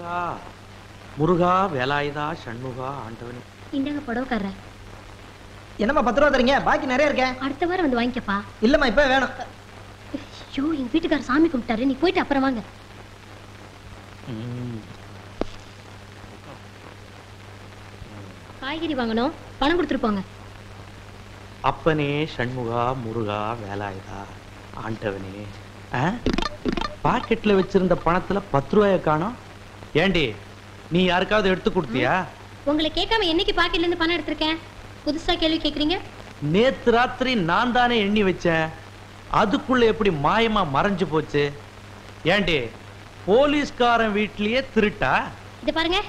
முருகா முருகா வேலாயுதா ஷண்முகா ஆண்டவனே. இந்தாங்க புடவைக்காரர. என்னம்மா 10 ரூபா தரீங்க? பாக்கி நிறைய இருக்கே. அடுத்த வாரம் வந்து வாங்கிக்கப்பா. இல்லம்மா இப்ப வேணும். ஐயோ எங்க வீட்டுக்காரர் சாமி கும்பிட்டாரு, நீ போயிட்டு அப்புறம் வாங்க. காய்கறி வாங்கணும், பணம் கொடுத்துட்டு போங்க. அப்பனே ஷண்முகா முருகா வேலாயுதா ஆண்டவனே. பாக்கெட்ல வச்சிருந்த பணத்துல 10 ரூபாய காணோம். ஏண்டி நீ யாருக்காவது எடுத்து கொடுத்தியா? உங்களை கேட்காம என்னைக்கு பாக்கெட்ல இருந்து பணம் எடுத்திருக்கேன்? புதுசா கேள்வி கேக்குறீங்க. நேத்து ராத்திரி நான் தானே எண்ணி வச்சேன், அதுக்குள்ள எப்படி மாயமா மறைஞ்சு போச்சு? ஏண்டி போலீஸ்காரன் வீட்லயே திருட்டா? இது பாருங்க,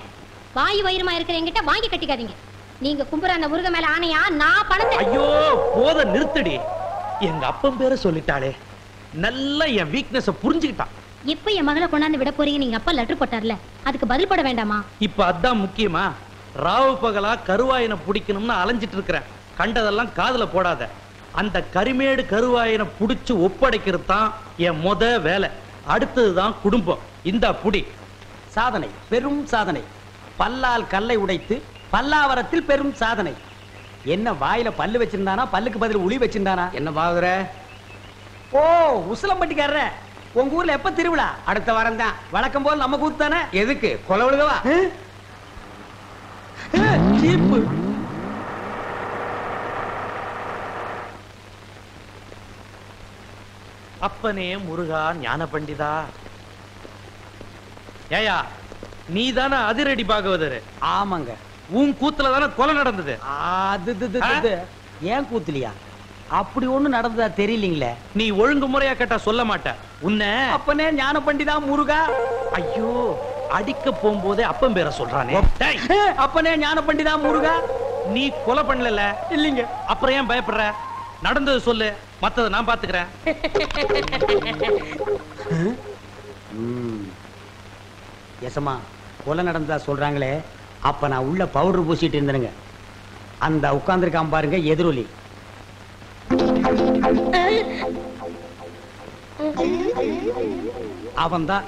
வாயு வயிறுமா இருக்கிற என்கிட்ட வாங்கி கட்டிக்காதீங்க. நீங்க கும்புற அந்த முருக மேல ஆணையா நான் பணத்தை. ஐயோ போத நிறுத்தடி. எங்க அப்பன் பேரை சொல்லிட்டாளே, நல்லா என் வீக்னஸ புரிஞ்சுக்கிட்டான். இப்ப என் மகளை கொண்டாந்து விட போறீங்க, நீங்க அப்பா லெட்டர் போட்டார்ல, அதுக்கு பதில் போட வேண்டாமா? இப்ப அதான் முக்கியமா? ராவு பகலா கருவாயனை பிடிக்கணும்னு அலைஞ்சிட்டு இருக்கிறேன். கண்டதெல்லாம் காதுல போடாத. அந்த கரிமேடு கருவாயனை புடிச்சு ஒப்படைக்கிறது தான் என் முத வேலை. அடுத்ததுதான் குடும்பம். இந்த புடி. சாதனை, பெரும் சாதனை. பல்லால் கல்லை உடைத்து பல்லாவரத்தில் பெரும் சாதனை. என்ன வாயில பல்லு வச்சிருந்தானா, பல்லுக்கு பதில் உளி வச்சிருந்தானா? என்ன பாக்குற? ஓ உசிலம்பட்டிக்காரர, உங்க ஊர்ல எப்ப திருவிழா? அடுத்த வாரம் தான். வழக்கம் போல் நம்ம கூத்து தானே. எதுக்கு கொலை விழுகவா? ஜீப்பு. அப்பனே முருகா ஞான பண்டிதா. ஏயா நீ தானே அதிரடி பாகவதர்? ஆமாங்க. உன் கூத்துல தானே கொலை நடந்தது. அது ஏன் கூத்துலியா? அப்படி ஒண்ணு நடந்ததா தெரியலீங்களே. நீ ஒழுங்கு முறையா கேட்டா சொல்ல மாட்ட. உன்னை அப்பனே ஞான பண்டிதா முருகா. ஐயோ அடிக்க போகும்போதே அப்பன் பேரை சொல்றானே. அப்பனே ஞான பண்டிதா முருகா. நீ கொலை பண்ணல இல்லீங்க, அப்புறம் ஏன் பயப்படுற? நடந்தது சொல்லு, மத்தத நான் பாத்துக்கிறேன். எசமா கொலை நடந்ததா சொல்றாங்களே, அப்ப நான் உள்ள பவுடர் பூசிட்டு இருந்தேனுங்க. அந்த உட்கார்ந்துருக்கான் பாருங்க எதிரொலி. அவன் தான்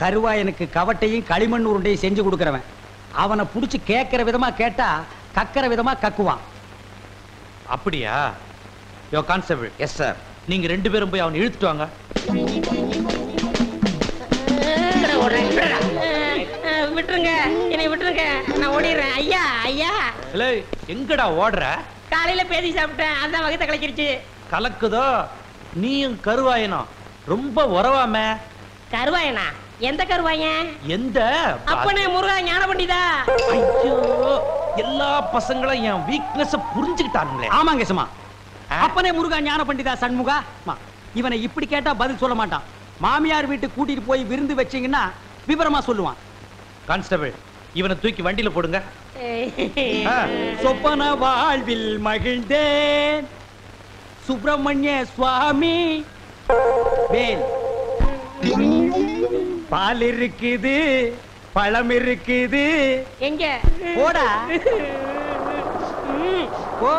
கருவாயனுக்கு கவட்டையும் களிமண் உருண்டையும் செஞ்சு கொடுக்கிறவன். அவனை புடிச்சு கேட்கிற விதமா கேட்டா கக்கிற விதமா கக்குவான். அப்படியா? யோ கான்ஸ்டபிள். Yes sir. நீங்க 2 பேரும் போய் அவனை இழுத்துட்டு வாங்க. விட்டுருங்க, என்னை விட்டுருங்க, நான் ஓடிடுறேன். ஐயா ஐயா. இல்ல எங்கடா ஓடுற? காலையில பேதி சாப்பிட்டேன், அதான் வகத்தை கலக்கிருச்சு. கலக்குதோ? நீயும் கருவாயனும் ரொம்ப உறவாம. கருவாயனா? எந்த கருவாயன்? எந்த? அப்பனே முருகா ஞான பண்டிதா. ஐயோ எல்லா பசங்களும் என் வீக்னஸ் புரிஞ்சுக்கிட்டானுங்களே. ஆமாங்க சும்மா. அப்பனே முருகா ஞான பண்டிதா சண்முகா. இவனை இப்படி கேட்டா பதில் சொல்ல மாட்டான். மாமியார் வீட்டுக்கு கூட்டிட்டு போய் விருந்து வச்சீங்கன்னா விவரமா சொல்லுவான். கான்ஸ்டபிள் இவனை தூக்கி வண்டியில போடுங்க. சொப்பன வாழ்வில் மகிழ்ந்தேன் சுப்பிரமணிய சுவாமி. வேல் பால் இருக்குது, பழம் இருக்குது. எங்க? போடா போ.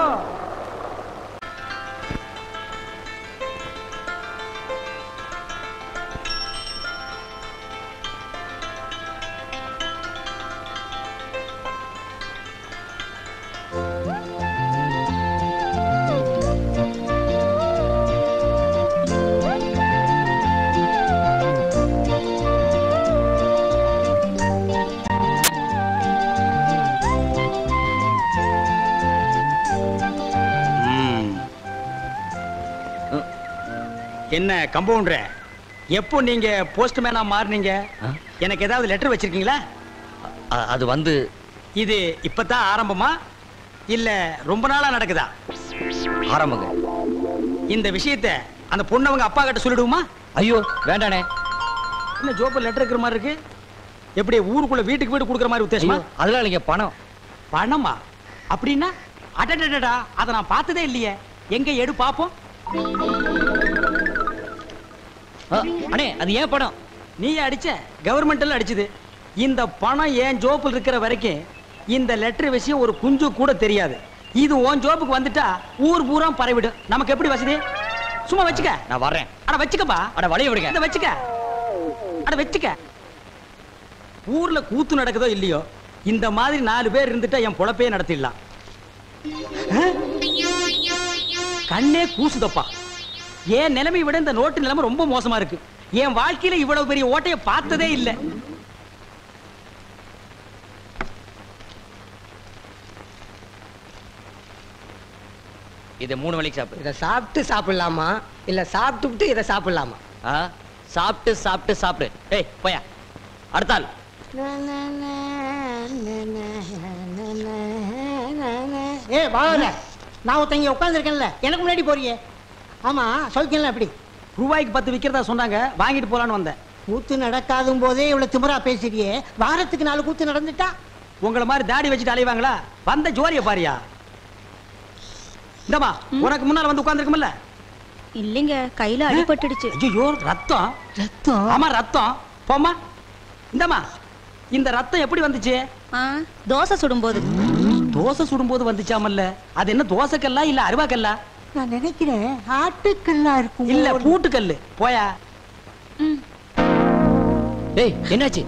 என்ன கம்பவுண்டர், எப்போ நீங்க போஸ்ட்மேனா மாறுனீங்க? எனக்கு ஏதாவது லெட்டர் வச்சிருக்கீங்களா? அது வந்து இது இப்பதான் ஆரம்பமா இல்ல ரொம்ப நாளா நடக்குதா? ஆரம்பங்க. இந்த விஷயத்தை அந்த பொண்ணவங்க அப்பா கிட்ட சொல்லிடுவோமா? ஐயோ வேண்டானே. என்ன ஜோப்ப லெட்டர் இருக்கிற மாதிரி இருக்கு? எப்படி ஊருக்குள்ள வீட்டுக்கு வீடு கொடுக்குற மாதிரி உத்தேசமா? அதெல்லாம் இல்லைங்க. பணம். பணமா? அப்படின்னா அடடடடா, அதை நான் பார்த்ததே இல்லையே. எங்க எடு பாப்போம். அண்ணே அது ஏன் பணம்? நீ அடிச்ச? கவர்மெண்ட்ல அடிச்சது. இந்த பணம் ஏன் ஜோப்பில் இருக்கிற வரைக்கும் இந்த லெட்டர் விஷயம் ஒரு குஞ்சு கூட தெரியாது. இது உன் ஜோப்புக்கு வந்துட்டா ஊர் பூரா பரவிடும். நமக்கு எப்படி வசதி? சும்மா வச்சுக்க. நான் வர்றேன். அட வச்சுக்கப்பா. அட வளைய விடுங்க. இத வச்சுக்க. அட வச்சுக்க. ஊர்ல கூத்து நடக்குதோ இல்லையோ இந்த மாதிரி 4 பேர் இருந்துட்டா என் பொழப்பே நடத்திடலாம். கண்ணே கூசுதப்பா. என் நிலைமை விட இந்த நோட்டு நிலைமை ரொம்ப மோசமா இருக்கு. என் வாழ்க்கையில இவ்வளவு பெரிய ஓட்டையை பார்த்ததே இல்லை. இதை 3 வேளைக்கு சாப்பிடு. இதை சாப்பிட்டு சாப்பிடலாமா இல்ல சாப்பிட்டுட்டு இதை சாப்பிடலாமா? சாப்பிட்டு சாப்பிட்டு சாப்பிடு. ஏய் போயா அடுத்தாள். ஏ பாவல, நான் ஒருத்தங்க உட்காந்துருக்கேன்ல, எனக்கு முன்னாடி போறீங்க. ஆமா சொல்லிக்கலாம். எப்படி ரூபாய்க்கு 10 விக்கிறதா சொன்னாங்க, வாங்கிட்டு போலான்னு வந்தேன். கூத்து நடக்காதும் போதே இவ்வளவு திமிரா பேசுறியே, வாரத்துக்கு 4 கூத்து நடந்துட்டா உங்களை மாதிரி தாடி வச்சுட்டு அலைவாங்களா? வந்த ஜோரிய பாரியா. இந்தமா உனக்கு முன்னால வந்து உட்கார்ந்திருக்கும்ல. இல்லைங்க, கையில அடிபட்டுடுச்சு. ஐயோ ரத்தம். ரத்தம்? ஆமா ரத்தம். போமா இந்தமா. இந்த ரத்தம் எப்படி வந்துச்சு? தோசை சுடும்போது. தோசை சுடும்போது வந்துச்சாமல்ல. அது என்ன தோசைக்கல்லா இல்ல அருவாக்கல்லா? நான் நினைக்கிறேன் ஆட்டுக்கல்லா இருக்கும். இல்ல பூட்டுக்கல்லு. போயா. டேய் என்னாச்சு?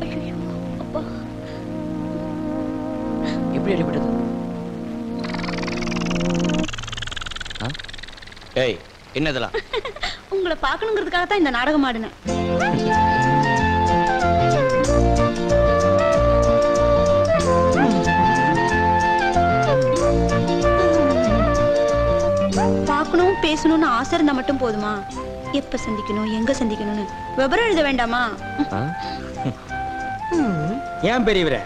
எப்படி அடிபட்டது? ஏய் என்னதெல்லாம்? உங்களை பார்க்கணுங்கிறதுக்காக தான் இந்த நாடகம் ஆடினேன். பார்க்கணும் பேசணும்னு ஆசை இருந்தா மட்டும் போதுமா? எப்ப சந்திக்கணும், எங்க சந்திக்கணும்னு விவரம் எழுத வேண்டாமா? ஏன் பெரியவரே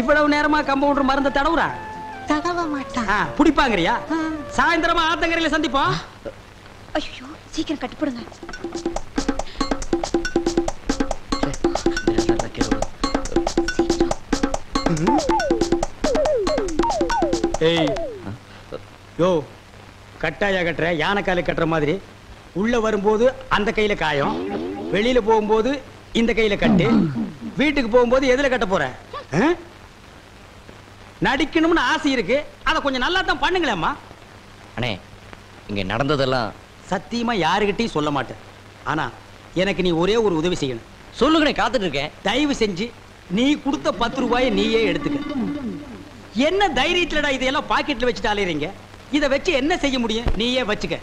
இவ்வளவு நேரமா கம்பவுண்டர் மருந்த தடவுறா? தடவ மாட்டா. புடிப்பாங்கறியா? சாயந்தரமா ஆத்தங்கரையில சந்திப்போம். ஐயோ சீக்கிரம் கட்டுப்படுங்க. ஏய் யோ, கட்டாயா கட்டுற யானைக்கால கட்டுற மாதிரி. உள்ள வரும்போது அந்த கையில காயம், வெளியில போகும்போது இந்த கையில கட்டு, வீட்டுக்கு போகும்போது எதுல கட்ட போற? நடிக்கணும்னு ஆசை இருக்கு, அத கொஞ்சம் நல்லா தான் பண்ணுங்களேம்மா. அண்ணே இங்க நடந்ததெல்லாம் சத்தியமா யாருகிட்டையும் சொல்ல மாட்டேன். ஆனா எனக்கு நீ ஒரே ஒரு உதவி செய்யணும். சொல்லுங்கண்ணே, காத்துட்டு இருக்கேன். தயவு செஞ்சு நீ கொடுத்த 10 ரூபாயை நீயே எடுத்துக்க. என்ன தைரியத்துலடா இதையெல்லாம் பாக்கெட்ல வச்சுட்டு அலையறீங்க? இதை வச்சு என்ன செய்ய முடியும்? நீயே வச்சுக்க.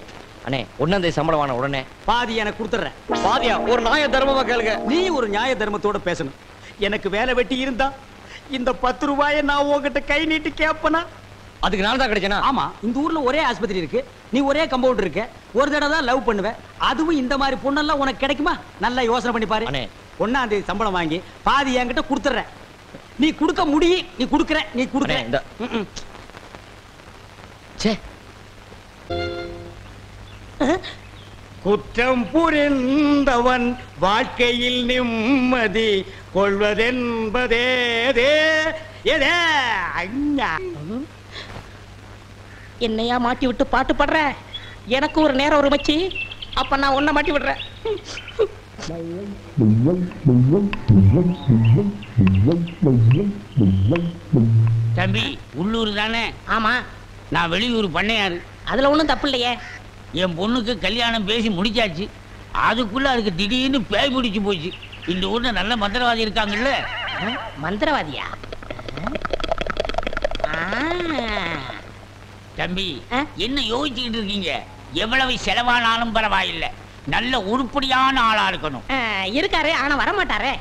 அண்ணே 1ஆம் தேதி சம்பளம் வாங்க உடனே பாதி எனக்கு கொடுத்துறேன். பாதியா? ஒரு நியாய தர்மமா கேளுங்க. நீ ஒரு நியாய தர்மத்தோட பேசணும். எனக்கு வேலை வெட்டி இருந்தா இந்த 10 ரூபாயை நான் உங்ககிட்ட கை நீட்டி கேட்பனா? அதுக்கு நான் தான் கிடைச்சேனா? ஆமா, இந்த ஊர்ல ஒரே ஆஸ்பத்திரி இருக்கு, நீ ஒரே கம்பவுண்டர் இருக்க, ஒரு தடவை தான் லவ் பண்ணுவ. அதுவும் இந்த மாதிரி பொண்ணெல்லாம் உனக்கு கிடைக்குமா? நல்லா யோசனை பண்ணி பாரு. 1ஆம் தேதி சம்பளம் வாங்கி பாதி என்கிட்ட கொடுத்துறேன். நீ கொடுக்க முடியும், நீ கொடுக்கற, நீ கொடுக்கற. குற்றம் புரிந்தவன் வாழ்க்கையில் நிம்மதி கொள்வதென்பதே. என்னையா மாட்டி விட்டு பாட்டு பாடுற? எனக்கு ஒரு நேரம் ஒரு மச்சி, அப்ப நான் உன்னை மாட்டி விடுறேன். தம்பி உள்ளூர் தானே? ஆமா. நான் வெளியூர் பண்ணையாரு. அதுல ஒண்ணும் தப்பு இல்லையே. என் பொண்ணுக்கு கல்யாணம் பேசி முடிச்சாச்சு. அதுக்குள்ள அதுக்கு திடீர்னு பேய் பிடிச்சு போச்சு. இந்த ஊர்ல நல்ல மந்திரவாதி இருக்காங்கல்ல. மந்திரவாதியா? தம்பி என்ன யோசிச்சுக்கிட்டு இருக்கீங்க? எவ்வளவு செலவானாலும் பரவாயில்லை, நல்ல உருப்படியான ஆளா இருக்கணும். இருக்காரு, ஆனா வர மாட்டாரே.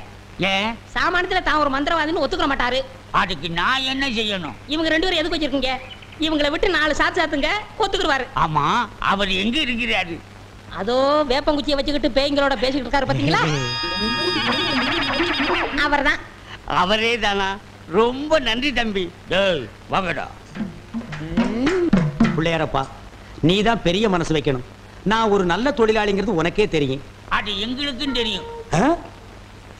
ஏன்? சாமானியத்துல தான் ஒரு மந்திரவாதின்னு ஒத்துக்க மாட்டாரு. அதுக்கு நான் என்ன செய்யணும்? இவங்க 2 பேரும் எதுக்கு வச்சிருக்கீங்க? இவங்களை விட்டு 4 சாத்து சாத்துங்க, ஒத்துக்குருவாரு. ஆமா, அவர் எங்க இருக்கிறாரு? அதோ வேப்பங்குச்சியை வச்சுக்கிட்டு பேய்களோட பேசிக்கிட்டு இருக்காரு, பாத்தீங்களா? அவர்தான். அவரே தானா? ரொம்ப நன்றி தம்பி. வாங்கடா. பிள்ளையாரப்பா, நீ தான் பெரிய மனசு வைக்கணும். நான் ஒரு நல்ல தொழிலாளிங்கிறது உனக்கே தெரியும். அது எங்களுக்கும் தெரியும்.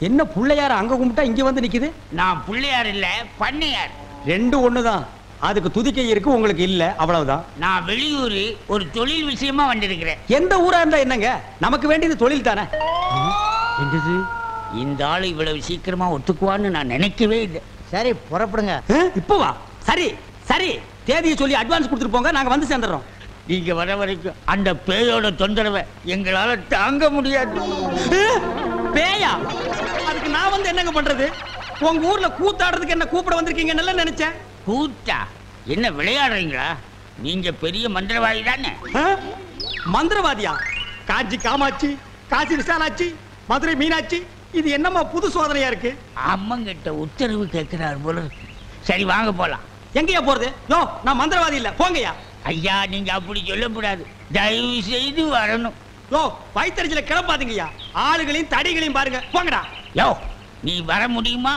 என்ன பிள்ளையார அங்க கும்பிட்டா இங்க வந்து நிக்குது? நான் பிள்ளையார் இல்ல, பண்ணையார். 2 ஒண்ணுதான். அதுக்கு துதிக்கை இருக்கு, உங்களுக்கு இல்ல, அவ்வளவுதான். நான் வெளியூர் ஒரு தொழில் விஷயமா வந்திருக்கிறேன். எந்த ஊரா இருந்தா என்னங்க, நமக்கு வேண்டியது தொழில் தானே. என்னது, இந்த ஆளு இவ்வளவு சீக்கிரமா ஒத்துக்குவான்னு நான் நினைக்கவே இல்லை. சரி புறப்படுங்க. இப்போ வா. சரி சரி, தேதியை சொல்லி அட்வான்ஸ் கொடுத்துட்டு போங்க, நாங்க வந்து சேர்ந்துறோம். நீங்க வர வரைக்கும் அந்த பேயோட தொந்தரவை எங்களால தாங்க முடியாது. பேயா? அதுக்கு நான் வந்து என்னங்க பண்றது? உங்க ஊர்ல கூத்தாடுறதுக்கு என்ன கூப்பிட வந்திருக்கீங்க நல்லா நினைச்சேன். கூத்தா? என்ன விளையாடுறீங்களா? நீங்க பெரிய மந்திரவாதி தானே? மந்திரவாதியா? காஞ்சி காமாட்சி, காசி விசாலாட்சி, மதுரை மீனாட்சி, இது என்னமா புது சோதனையா இருக்கு? அம்மங்கிட்ட உத்தரவு கேட்கிறார் போல இருக்கு. சரி வாங்க போலாம். எங்கயா போறது? யோ நான் மந்திரவாதி இல்ல, போங்கயா. ஐயா நீங்க அப்படி சொல்லக்கூடாது, தயவு செய்து வரணும். யோ வயித்தறிச்சல கிளப்பாதீங்கய்யா, ஆளுகளையும் தடிகளையும் பாருங்க, போங்கடா. யோ நீ வர முடியுமா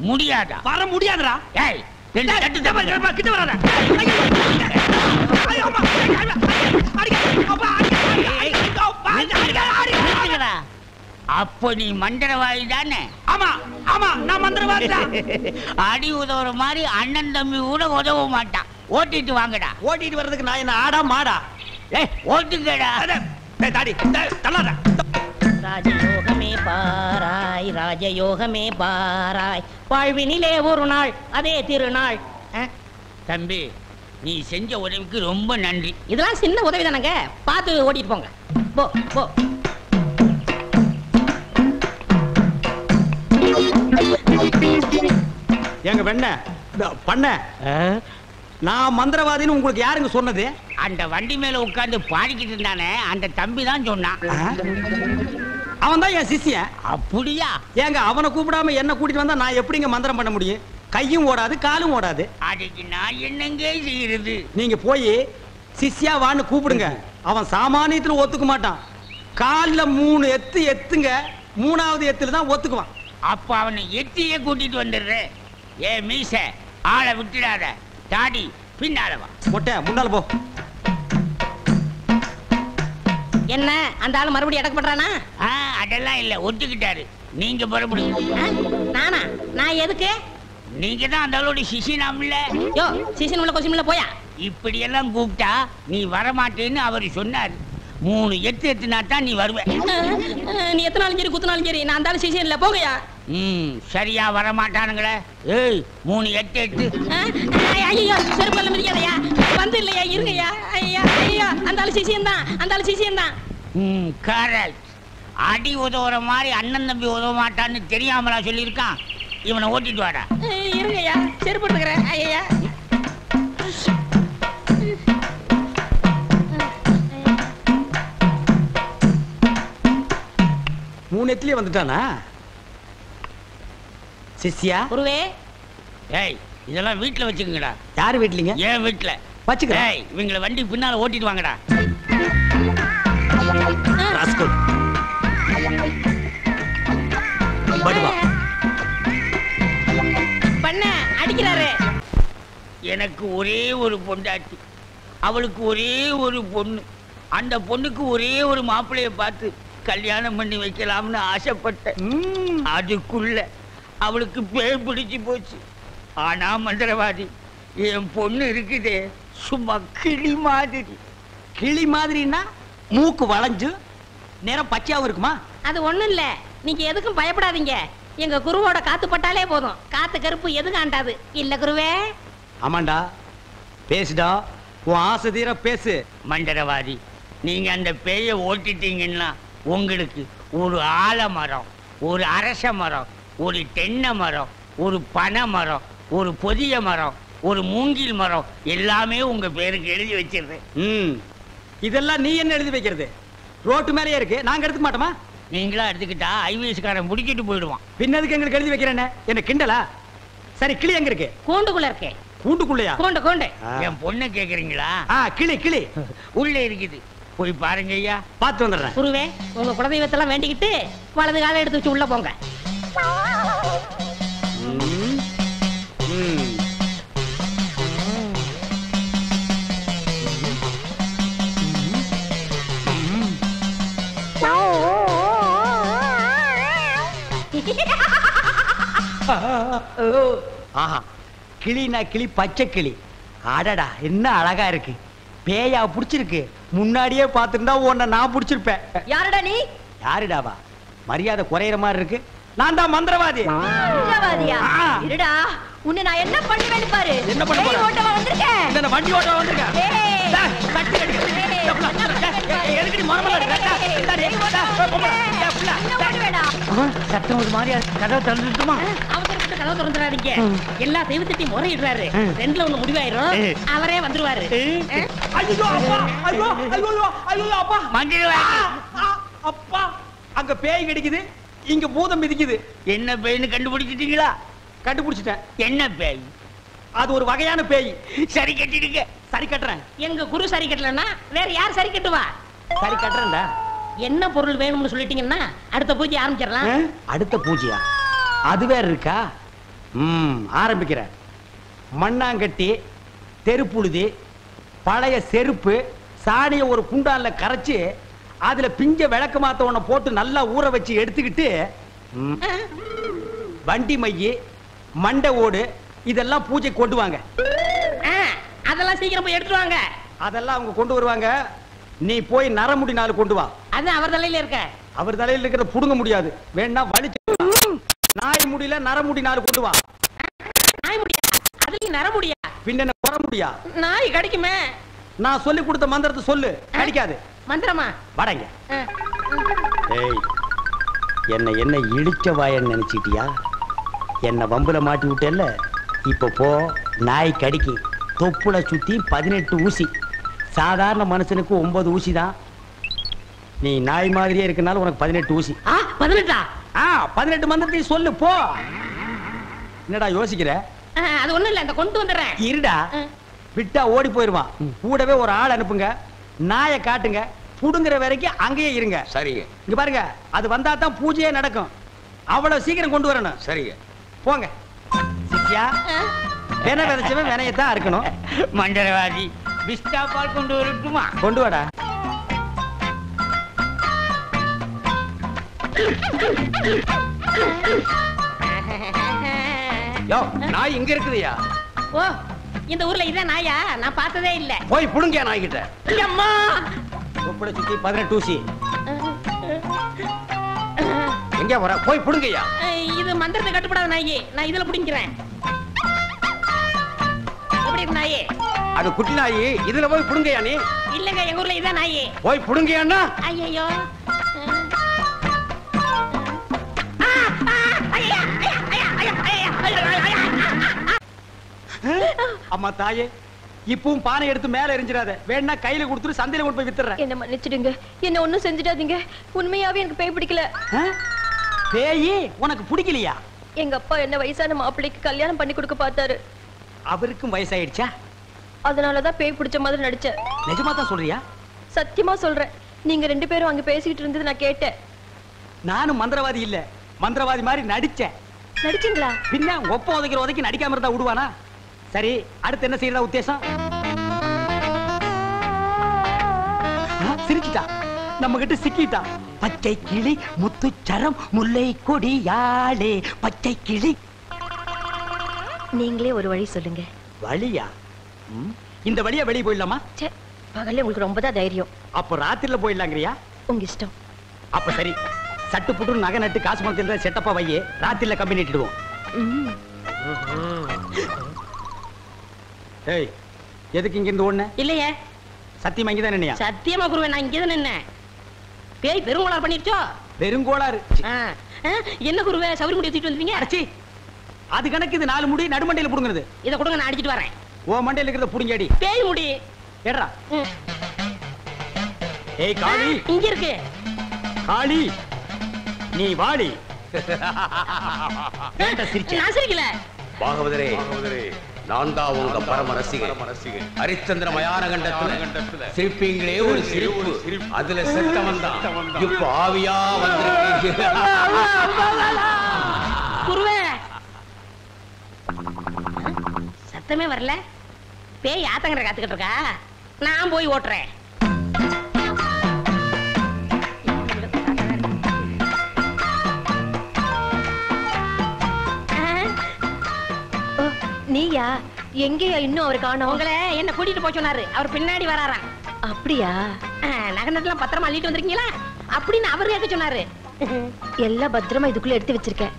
முடியாதா? வர முடியாதுடா. ஏய் ரெண்டு தட்டு தப்பு. கிட்ட வராத. அப்ப நீ மந்திரவாதி தானே? ஆமா ஆமா நான் மந்திரவாதி தான். அடி உதவுற மாதிரி அண்ணன் தம்பி கூட உதவ மாட்டான். ஓட்டிட்டு வாங்கடா. ஓட்டிட்டு வர்றதுக்கு நான் என்ன ஆடா மாடா? ஏய் ஓட்டுங்கடா. தாடி தள்ளாத. ராஜயோகமே பாராய், ராஜயோகமே பாராய், வாழ்வினிலே ஒரு நாள் அதே திருநாள். தம்பி நீ செஞ்ச உதவிக்கு ரொம்ப நன்றி. இதெல்லாம் சின்ன உதவி தானங்க, பார்த்து ஓட்டிட்டு போங்க. போ போ. எங்க வெண்ண பண்ண நான் மந்திரவாதின்னு உங்களுக்கு யாருங்க சொன்னது? அந்த வண்டி மேல உட்கார்ந்து பாடிக்கிட்டு இருந்தானே அந்த தம்பி தான் சொன்னான். அவன் தான் என் சிஷ்யன். அப்படியா? ஏங்க அவனை கூப்பிடாம என்ன கூட்டிட்டு வந்தா நான் எப்படிங்க மந்திரம் பண்ண முடியும்? கையும் ஓடாது காலும் ஓடாது. அதுக்கு நான் என்னங்க செய்யறது? நீங்க போய் சிஷ்யா வான்னு கூப்பிடுங்க. அவன் சாமானியத்துல ஒத்துக்க மாட்டான். கால்ல 3 எத்து எத்துங்க, 3வது எத்துல தான் ஒத்துக்குவான். அப்ப அவனை எத்தியே கூட்டிட்டு வந்துடுறேன். ஏ மீச ஆளை விட்டுடாத, தாடி பின்னால வா. மொட்டை முன்னால போ. என்ன அந்த ஆளு மறுபடியும் அடக்க பண்றானா? அதெல்லாம் இல்ல, ஒத்துக்கிட்டாரு. நீங்க புறப்படுங்க. நானா? நான் எதுக்கு? நீங்க தான் அந்த ஆளோட சிசினாம்ல. யோ சீசன் உள்ள கொஸ்டின்ல போயா. இப்படி எல்லாம் கூப்பிட்டா நீ வரமாட்டேன்னு அவர் சொன்னாரு. 3 எத்து எத்துனா தான் நீ வருவ. நீ எத்தனாலும் சரி குத்துனாலும் சரி நான் அந்த ஆளு சீசன் இல்ல, போகையா. சரியா வரமாட்டானுங்களே. ஏய் 3 எட்டு எட்டு. ஐயோ செருப்பல்ல மிதிக்காதயா, வந்து இல்லையா, இருங்கய்யா. ஐயா ஐயா அந்த ஆளு சீசன் தான், அந்த ஆளு சீசன் தான். கரெக்ட். அடி உதவுற மாதிரி அண்ணன் தம்பி உதவ மாட்டான்னு தெரியாமலா சொல்லியிருக்கான். இவனை ஓட்டிட்டு வாடா. இருங்கய்யா செருப்பு எடுத்துக்கிறேன். ஐயா 3 எத்துலயே வந்துட்டானா சிஷ்யா? குருவே. ஏய் இதெல்லாம் வீட்டுல வச்சுக்கங்கடா. யாரு வீட்லீங்க? ஏன் வீட்டுல வச்சுக்கிறேன். ஏய் இவங்களை வண்டி பின்னால ஓட்டிட்டு வாங்கடா. ராஸ்கல் படுவா. பண்ண அடிக்கிறாரு. எனக்கு ஒரே ஒரு பொண்டாட்டி, அவளுக்கு ஒரே ஒரு பொண்ணு. அந்த பொண்ணுக்கு ஒரே ஒரு மாப்பிள்ளைய பார்த்து கல்யாணம் பண்ணி வைக்கலாம்னு ஆசைப்பட்டேன். அதுக்குள்ள அவளுக்கு பேர் பிடிச்சு போச்சு. ஆனா மந்திரவாதி என் பொண்ணு இருக்குதே சும்மா கிளி மாதிரி. கிளி மாதிரின்னா மூக்கு வளைஞ்சு நேரம் பச்சையாவும் இருக்குமா? அது ஒண்ணும் இல்ல, நீங்க எதுக்கும் பயப்படாதீங்க. எங்க குருவோட காத்து பட்டாலே போதும், காத்து கருப்பு எதுக்கு ஆண்டாது இல்ல குருவே. ஆமாண்டா, பேசுடா, உன் ஆசை தீர பேசு. மந்திரவாதி நீங்க அந்த பேயை ஓட்டிட்டீங்கன்னா உங்களுக்கு ஒரு ஆலமரம், ஒரு அரச மரம், ஒரு தென்னை மரம், ஒரு பனை மரம், ஒரு பொதிய மரம், ஒரு மூங்கில் மரம் எல்லாமே உங்க பேருக்கு எழுதி வச்சிருந்தேன். இதெல்லாம் நீ என்ன எழுதி வைக்கிறது? ரோட்டு மேலேயே இருக்கு, நாங்க எடுத்துக்க மாட்டோமா? நீங்களா எடுத்துக்கிட்டா ஐவிஎஸ்காரன் முடிக்கிட்டு போயிடுவான். பின்னதுக்கு எங்களுக்கு எழுதி வைக்கிறேன்னு என்ன கிண்டலா? சரி கிளி எங்க இருக்கு? கூண்டுக்குள்ள இருக்கே. கூண்டுக்குள்ளையா? கூண்டு கூண்டு. என் பொண்ணை கேக்குறீங்களா? கிளி கிளி உள்ள இருக்குது, போய் பாருங்க ஐயா. பார்த்து வந்துடுறேன். குருவே உங்க குலதெய்வத்தெல்லாம் வேண்டிக்கிட்டு வலது காலை எடுத்து வச்சு உள்ள போங்க. ஆஹா, கிளினா கிளி, பச்சை கிளி. அடடா என்ன அழகா இருக்கு. பேயா புடிச்சிருக்கு. முன்னாடியே பார்த்திருந்தா உன்னை நான் புடிச்சிருப்பேன். யாருடா நீ? யாருடாவா? மரியாதை குறையிற மாதிரி இருக்கு. நான் தான் மந்திரவாதி. மந்திரவாதியா? இருடா, உன்னை நான் என்ன பண்ணுவேன்னு பாரு. என்ன பண்ண போற? ஓட்டவா வந்திருக்கேன். இந்த வண்டி ஓட்டவா வந்திருக்கேன். ஏய் கட்டி அடிக்க. எதுக்கு நீ மரமல இருக்க? சத்தம் ஒரு மாதிரியா கதவை திறந்துட்டுமா? அவசரப்பட்டு கதவை திறந்துறாதீங்க. எல்லா தெய்வத்திட்டையும் முறையிடுறாரு. ரெண்டுல ஒண்ணு முடிவாயிரும். அவரே வந்துருவாரு. ஐயோ அப்பா, ஐயோ ஐயோ ஐயோ அப்பா, மஞ்சள் அப்பா, அங்க பேய் கிடைக்குது, இங்க பூதம் மிதிக்குது. என்ன பேய்னு கண்டுபிடிச்சிட்டீங்களா? கண்டுபிடிச்சிட்டேன். என்ன பேய்? அது ஒரு வகையான பேய். சரி கட்டிடுங்க. சரி கட்டுறேன். எங்க குரு சரி கட்டலன்னா வேற யார் சரி கட்டுவா? சரி கட்டுறேன்டா. என்ன பொருள் வேணும்னு சொல்லிட்டீங்கன்னா அடுத்த பூஜை ஆரம்பிச்சிடலாம். அடுத்த பூஜையா? அது வேற இருக்கா? ஆரம்பிக்கிறேன். மண்ணாங்கட்டி, தெருப்புழுதி, பழைய செருப்பு, சாணிய ஒரு குண்டான்ல கரைச்சு அதுல பிஞ்ச விளக்கு மாத்த ஒண்ண போட்டு நல்லா ஊற வச்சு எடுத்துக்கிட்டு வண்டி மைய, மண்டை ஓடு இதெல்லாம் பூஜை கொண்டு வாங்க. அதெல்லாம் சீக்கிரம் போய் எடுத்துட்டு வாங்க. அதெல்லாம் அவங்க கொண்டு வருவாங்க. நீ போய் நரமுடி நாள் கொண்டு வா. அது அவர் தலையில இருக்க. அவர் தலையில இருக்கிறத புடுங்க முடியாது. வேணா வலிச்சு நாய் முடியல நரமுடி நாள் கொண்டு வா. நாய் முடியா? அதுலயும் நர முடியா? பின்ன குற முடியா? நாய் கடிக்குமே. நான் சொல்லி கொடுத்த மந்திரத்தை சொல்லு. கடிக்காது. மந்திரமா? வாடங்க. ஏய், என்ன இழிச்ச வாயன்னு நினைச்சிட்டியா? என்ன வம்புல மாட்டி விட்டேல்ல, இப்ப போ. நாய் கடிக்கு தொப்புல சுத்தி 18 ஊசி. சாதாரண மனுஷனுக்கு 9 ஊசி தான். நீ நாய் மாதிரியே இருக்கனால உனக்கு 18 ஊசி. 18? 18 மந்திரத்தையும் சொல்லு போ. என்னடா யோசிக்கிற? அது ஒண்ணும் இல்ல, இந்த கொண்டு வந்துடுறேன். இருடா, விட்டா ஓடி போயிருவான். கூடவே ஒரு ஆள் அனுப்புங்க. நாயை காட்டுங்க. புடுங்குற வரைக்கும் அங்கேயே இருங்க. சரிங்க. இங்க பாருங்க, அது வந்தா தான் பூஜையே நடக்கும். அவ்வளவு சீக்கிரம் கொண்டு வரணும். சரிங்க. போங்க. சித்தியா, வென விதைச்சவன் வினையத்தான் இருக்கணும். மண்டலவாதி பிஸ்டா பால் கொண்டு வரட்டுமா? கொண்டு வாடா. யோ, நாய் இங்க இருக்குதுயா. ஓ, இந்த ஊர்ல இதான் நாயா? நான் பார்த்ததே இல்ல. போய் புடுங்க நாய் கிட்ட. அம்மா, தொப்புளை சுத்தி 18 ஊசி. எங்க வர? போய் புடுங்கய்யா. இது மந்திரத்தை கட்டுப்படாத நாயி. நான் இதுல புடிங்கிறேன். எப்படி இருக்கு நாயி? அது குட்டி நாயி. இதுல போய் புடுங்கய்யா நீ. இல்லங்க, எங்க ஊர்ல இதான் நாயி. போய் புடுங்கய்யான்னா. ஐயோ, அம்மா தாயே, இப்பவும் பானை எடுத்து மேல எரிஞ்சிடாத. வேணா கையில கொடுத்துட்டு சந்தையில கொண்டு போய் வித்துறேன். என்ன மன்னிச்சிடுங்க. என்ன ஒண்ணும் செஞ்சிடாதீங்க. உண்மையாவே எனக்கு பேய் பிடிக்கல. பேயி உனக்கு பிடிக்கலையா? எங்க அப்பா என்ன வயசான மாப்பிள்ளைக்கு கல்யாணம் பண்ணி கொடுக்க பார்த்தாரு. அவருக்கும் வயசாயிடுச்சா? அதனாலதான் பேய் பிடிச்ச மாதிரி நடிச்சேன். நிஜமா தான் சொல்றியா? சத்தியமா சொல்றேன். நீங்க 2 பேரும் அங்க பேசிட்டு இருந்தது நான் கேட்டேன். நானும் மந்திரவாதி இல்ல, மந்திரவாதி மாதிரி நடிச்சேன். நடிச்சீங்களா? பின்ன ஒப்ப உதைக்கிற உதைக்கு நடிக்காம இருந்தா விடுவானா? சரி, அடுத்து என்ன செய்யறதா உத்தேசம்? சிரிச்சிட்டா, நம்ம கிட்ட சிக்கிட்டா. பச்சை கிளி முத்துச்சரம் முல்லை கொடியாளே பச்சை கிளி. நீங்களே ஒரு வழி சொல்லுங்க. வழியா? இந்த வழியா வெளியே போயிடலாமா? பகல்ல உங்களுக்கு ரொம்ப தான் தைரியம். அப்ப ராத்திரில போயிடலாங்கிறியா? உங்க இஷ்டம். அப்ப சரி, சட்டு புட்டு நகை நட்டு காசு பணத்தில் செட்டப்பா வையே. ராத்திரில கம்பெனி இட்டுடுவோம். ஏய், எதுக்கு இங்க இருந்து ஓடுன? இல்லையே. சத்தியமா இங்கதான் நின்னையா? சத்தியமா குருவே, நான் இங்கதான் நின்னேன். பேய் பெருங்கோளாறு பண்ணிருச்சோ? பெருங்கோளாறு? என்ன குருவே, சவுரி முடி தூக்கிட்டு வந்துட்டீங்க? அடச்சி, அது கணக்கு. இது 4 முடி நடுமண்டையில புடுங்குறது. இத கொடுங்க, நான் அடிச்சிட்டு வரேன். ஓ மண்டையில இருக்கிறத புடுங்கடி. பேய் முடி ஏடா. ஏய் காளி, இங்க இருக்கு. காளி, நீ வாடி. நான் சிரிக்கல. பாகவதரே, நான் தான் உங்க பரம ரசிகன். ஹரிச்சந்திர மயான கண்டத்துல சிரிப்பீங்களே ஒரு சிரிப்பு, அதுல செத்தவன் தான் இப்ப ஆவியா வந்திருக்கீங்க. குருவே, சத்தமே வரல. பேய் ஆத்தங்கரை காத்துக்கிட்டு இருக்கா. நான் போய் ஓட்டுறேன். நீயா? எங்கேயா இன்னும் அவரை காணோம்? உங்களை என்ன கூட்டிட்டு போய் சொன்னாரு. அவர் பின்னாடி வராராம். அப்படியா? நகனத்தெல்லாம் பத்திரமா அள்ளிட்டு வந்திருக்கீங்களா அப்படின்னு அவர் கேட்க சொன்னாரு. எல்லாம் பத்திரமா இதுக்குள்ள எடுத்து வச்சிருக்கேன்.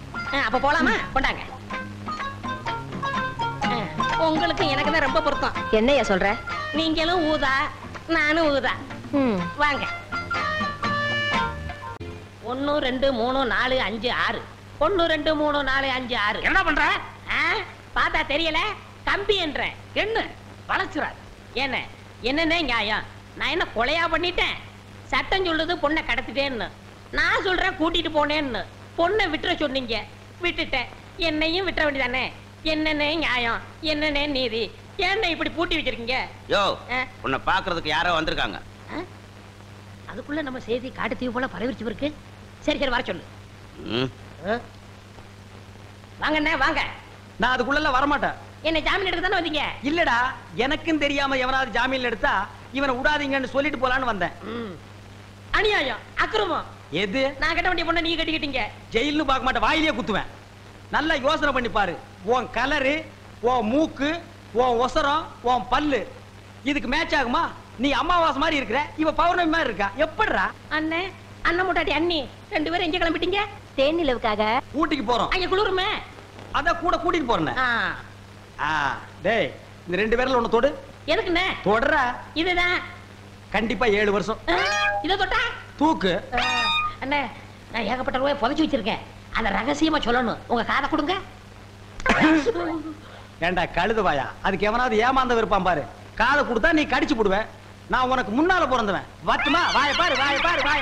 அப்ப போலாமா? கொண்டாங்க. உங்களுக்கு எனக்கு தான் ரொம்ப பொருத்தம். என்னையா சொல்ற? நீங்களும் ஊதா, நானும் ஊதா. வாங்க. 1 2 3 4 5 6 1 2 3 4 5 6 என்ன பண்ற? பார்த்தா தெரியல கம்பி என்ற என்ன வளச்சுறாரு? என்னன்னே நியாயம்? நான் என்ன கொலையா பண்ணிட்டேன்? சட்டம் சொல்லுது பொண்ணை கடத்திட்டேன்னு, நான் சொல்றேன் கூட்டிட்டு போனேன்னு. பொண்ணை விட்டுற சொன்னீங்க, விட்டுட்டேன். என்னையும் விட்டுற வேண்டியதானே? என்னன்னே நியாயம்? என்னன்னே நீதி? என்ன இப்படி பூட்டி வச்சிருக்கீங்க? யோ, உன்னை பாக்குறதுக்கு யாரோ வந்திருக்காங்க. அதுக்குள்ள நம்ம செய்தி காட்டு தீவு போல பரவிச்சு இருக்கு. சரி சரி, வர சொல்லு. வாங்கண்ணே வாங்க. நான் அதுக்குள்ள வரமாட்டேன். என்ன ஜாமீன் எடுக்க தானே வந்தீங்க? இல்லடா, எனக்கும் தெரியாம எவனாவது ஜாமீன் எடுத்தா இவனை விடாதீங்கன்னு சொல்லிட்டு போலான்னு வந்தேன். அநியாயம், அக்கிரமம். எது? நான் கட்ட வேண்டிய பொண்ணை நீ கட்டிக்கிட்டீங்க. ஜெயில்னு பார்க்க மாட்டேன், வாயிலே குத்துவேன். நல்லா யோசனை பண்ணி பாரு. உன் கலரு, உன் மூக்கு, உன் ஒசரம், உன் பல்லு இதுக்கு மேட்ச் ஆகுமா? நீ அமாவாசை மாதிரி இருக்கிற, இவ பௌர்ணமி மாதிரி இருக்கா. எப்படிடா? அண்ணே, அண்ணன் முட்டாட்டி அண்ணி 2 பேரும் எங்க கிளம்பிட்டீங்க? தேனிலவுக்காக. ஊட்டிக்கு போறோம். அங்க குளிருமே, அத கூட கூட்டிட்டு போறேன். டேய், இந்த 2 பேர்ல ஒண்ணு தொடு. எதுக்குண்ணே? தொடறா. இதுதான் கண்டிப்பா 7 வருஷம். இத தொட்டா தூக்கு. அண்ணே, நான் ஏகப்பட்ட ரூபாய் புதைச்சு வச்சிருக்கேன். அத ரகசியமா சொல்லணும். உங்க காதை கொடுங்க. ஏண்டா கழுதுவாயா, அதுக்கு எவனாவது ஏமாந்த விருப்பான் பாரு. காதை கொடுத்தா நீ கடிச்சு போடுவ. நான் உனக்கு முன்னால பிறந்தவன். வட்டுமா? வாய பாரு, வாய பாரு, வாய.